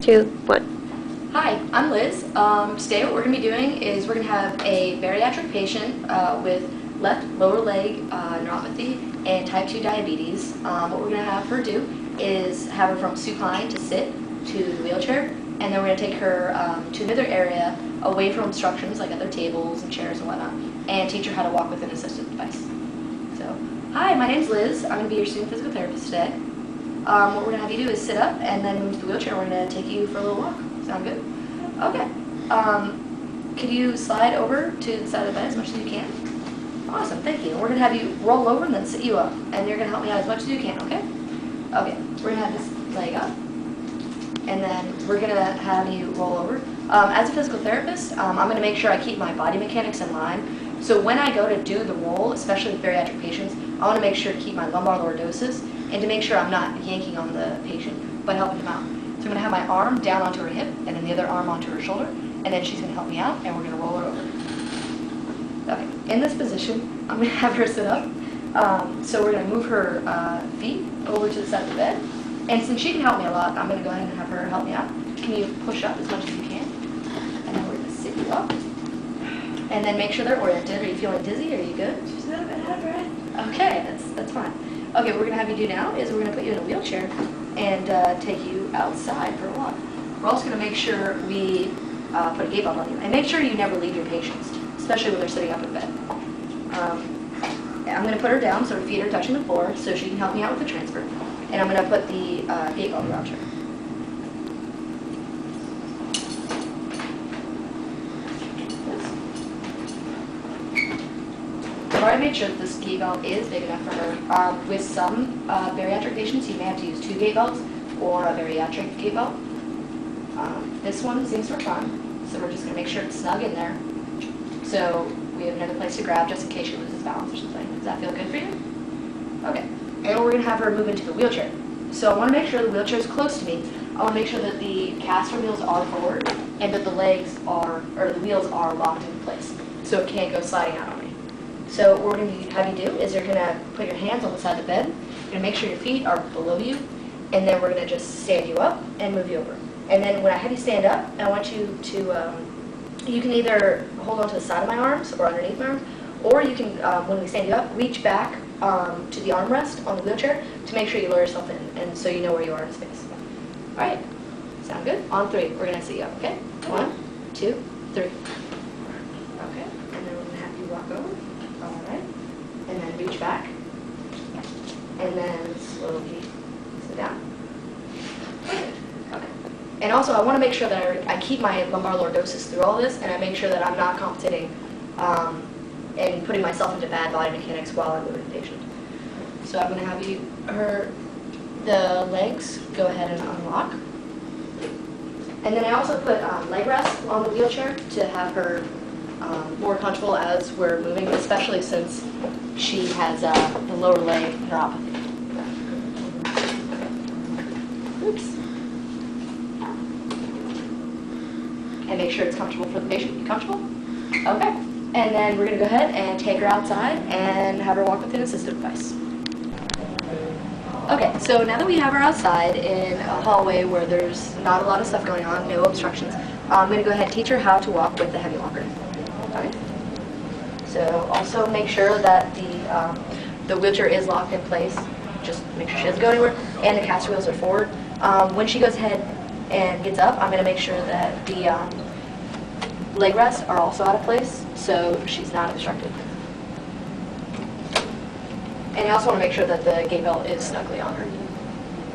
2, 1. Hi, I'm Liz. Today what we're going to be doing is we're going to have a bariatric patient with left lower leg neuropathy and type 2 diabetes. What we're going to have her do is have her from supine to sit to the wheelchair, and then we're going to take her to another area away from obstructions like other tables and chairs and whatnot, and teach her how to walk with an assistive device. So, hi, my name's Liz. I'm going to be your student physical therapist today. What we're going to have you do is sit up and then move to the wheelchair. We're going to take you for a little walk. Sound good? Okay. Could you slide over to the side of the bed as much as you can? Awesome, thank you. We're going to have you roll over and then sit you up. And you're going to help me out as much as you can, okay? Okay, we're going to have this leg up. And then we're going to have you roll over. As a physical therapist, I'm going to make sure I keep my body mechanics in line. So when I go to do the roll, especially with bariatric patients, I want to make sure to keep my lumbar lordosis and to make sure I'm not yanking on the patient, but helping them out. So I'm going to have my arm down onto her hip and then the other arm onto her shoulder, and then she's going to help me out, and we're going to roll her over. Okay, in this position, I'm going to have her sit up. So we're going to move her feet over to the side of the bed, and since she can help me a lot, I'm going to go ahead and have her help me out. Can you push up as much as you can? And then we're going to sit you up. And then make sure they're oriented. Are you feeling dizzy? Are you good? She's a little bit out of breath. Okay, that's fine. Okay, what we're going to have you do now is we're going to put you in a wheelchair and take you outside for a walk. We're also going to make sure we put a gait belt on you. And make sure you never leave your patients, especially when they're sitting up in bed. I'm going to put her down so her feet are touching the floor so she can help me out with the transfer. And I'm going to put the gait belt around her. I've already made sure that this gait belt is big enough for her. With some bariatric patients, you may have to use 2 gait belts or a bariatric gait belt. This one seems to work fine, so we're just going to make sure it's snug in there. So we have another place to grab just in case she loses balance or something. Does that feel good for you? Okay. And we're going to have her move into the wheelchair. So I want to make sure the wheelchair is close to me. I want to make sure that the caster wheels are forward and that the legs are, or the wheels are locked in place, so it can't go sliding out on me. So what we're going to have you do is you're going to put your hands on the side of the bed. You're going to make sure your feet are below you, and then we're going to just stand you up and move you over. And then when I have you stand up, I want you to, you can either hold on to the side of my arms or underneath my arms, or you can, when we stand you up, reach back to the armrest on the wheelchair to make sure you lower yourself in, and so you know where you are in space. All right, sound good? On 3, we're going to sit you up, okay? 1, 2, 3. Okay, and then we're going to have you walk over. All right, and then reach back, and then slowly sit down. Okay. And also, I want to make sure that I keep my lumbar lordosis through all this, and I make sure that I'm not compensating and putting myself into bad body mechanics while I'm moving the patient. So I'm going to have the legs go ahead and unlock. And then I also put leg rests on the wheelchair to have her more comfortable as we're moving, especially since she has the lower leg neuropathy. Oops. And make sure it's comfortable for the patient. You comfortable? Okay. And then we're going to go ahead and take her outside and have her walk with an assistive device. Okay, so now that we have her outside in a hallway where there's not a lot of stuff going on, no obstructions, I'm going to go ahead and teach her how to walk with the heavy walker. Okay. So also make sure that the wheelchair is locked in place. Just make sure she doesn't go anywhere, and the caster wheels are forward. When she goes ahead and gets up, I'm going to make sure that the leg rests are also out of place so she's not obstructed. And I also want to make sure that the gait belt is snugly on her.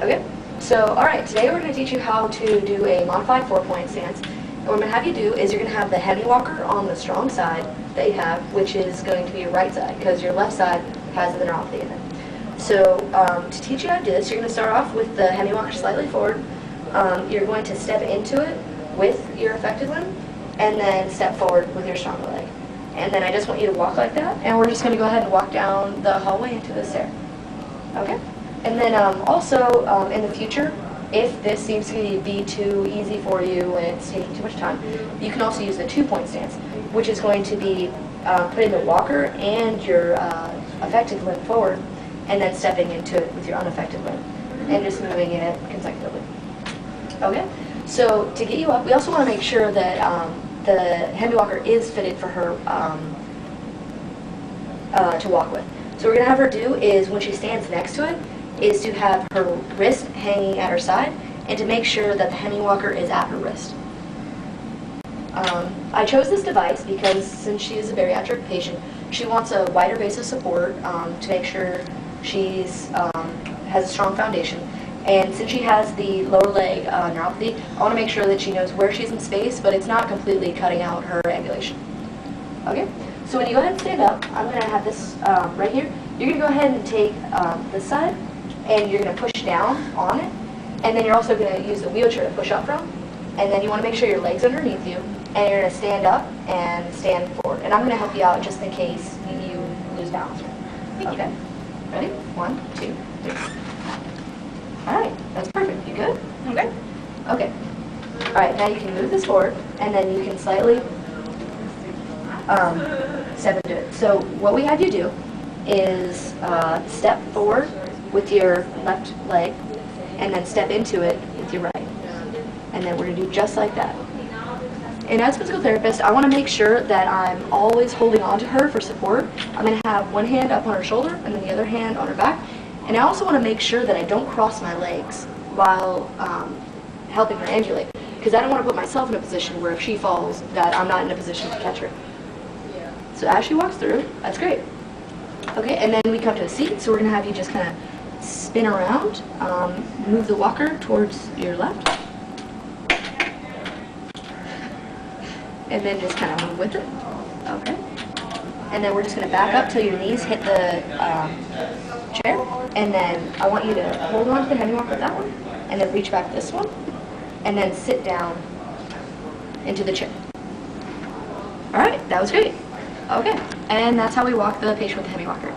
Okay, so alright, today we're going to teach you how to do a modified 4-point stance. And what I'm going to have you do is you're going to have the heavy walker on the strong side that you have, which is going to be your right side, because your left side has the neuropathy in it. So to teach you how to do this, you're going to start off with the heavy walker slightly forward. You're going to step into it with your affected limb, and then step forward with your stronger leg. And then I just want you to walk like that, and we're just going to go ahead and walk down the hallway into the stair. Okay? And then also in the future, if this seems to be too easy for you and it's taking too much time, you can also use the 2-point stance, which is going to be putting the walker and your affected limb forward, and then stepping into it with your unaffected limb, and just moving it consecutively. Okay? So to get you up, we also want to make sure that the Hemi walker is fitted for her to walk with. So what we're going to have her do is, when she stands next to it, is to have her wrist hanging at her side and to make sure that the Hemi walker is at her wrist. I chose this device because since she is a bariatric patient, she wants a wider base of support to make sure she's has a strong foundation. And since she has the lower leg neuropathy, I want to make sure that she knows where she's in space, but it's not completely cutting out her ambulation. Okay? So when you go ahead and stand up, I'm going to have this right here. You're going to go ahead and take this side, and you're going to push down on it. And then you're also going to use the wheelchair to push up from. And then you want to make sure your leg's underneath you, and you're going to stand up and stand forward. And I'm going to help you out just in case you lose balance. Okay? Ready? 1, 2, 3. All right, that's perfect. You good? I'm good. Okay. All right, now you can move this forward, and then you can slightly step into it. So what we have you do is step forward with your left leg, and then step into it with your right. And then we're going to do just like that. And as a physical therapist, I want to make sure that I'm always holding on to her for support. I'm going to have one hand up on her shoulder and then the other hand on her back. And I also want to make sure that I don't cross my legs while helping her ambulate, because I don't want to put myself in a position where if she falls, that I'm not in a position to catch her. So as she walks through, that's great. Okay, and then we come to a seat, so we're going to have you just kind of spin around, move the walker towards your left, and then just kind of move with it. Okay. And then we're just going to back up till your knees hit the chair, and then I want you to hold on to the Hemi walker with that one, and then reach back this one, and then sit down into the chair. All right, that was great. Okay, and that's how we walk the patient with the Hemi walker.